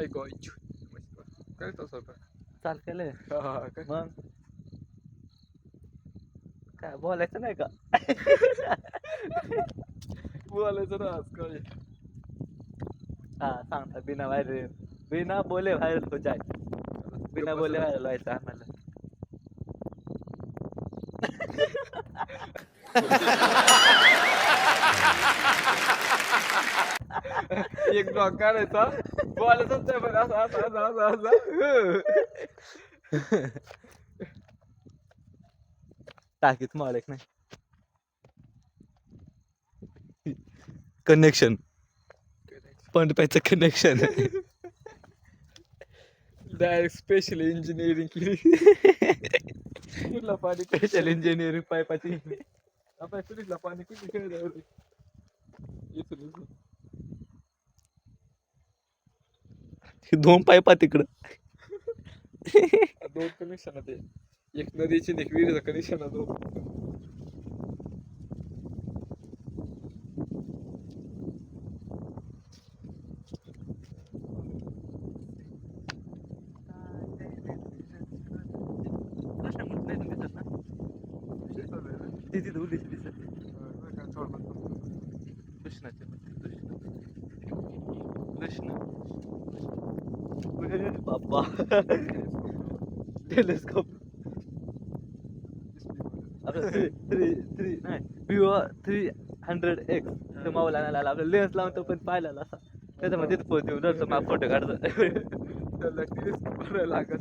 ऐकू काय तसं चाल केलंय काय मग काय बोलायचं नाही का बोलायचं ना आज काय हा सांगता बिना बोले व्हायरल हो जाय बिना बोले व्हायरल व्हायचं आम्हाला एक ब्लॉग काढायचा बोलायचंच नाही पण असं असं असं असं असं टाकीत मालक नाही कनेक्शन पण प्यायचं कनेक्शन डायरेक्ट स्पेशल इंजिनिअरिंग केली कुठला पाणी स्पेशल इंजिनिअरिंग पाईपाची आता कुठला पाणी किती खेळ दोन पाईपा तिकडं दोन कनेक्शन ते एक नदीची एक विहिरीचं कनेक्शन दोन बाबा टेलिस्कोप Vivo 300X मोबाईल आणायला आपलं लेन्स लावून तो पण पाहिला असा त्याच्यामध्ये फोटो फोटो काढतो त्याला टेलिस्कोप लागत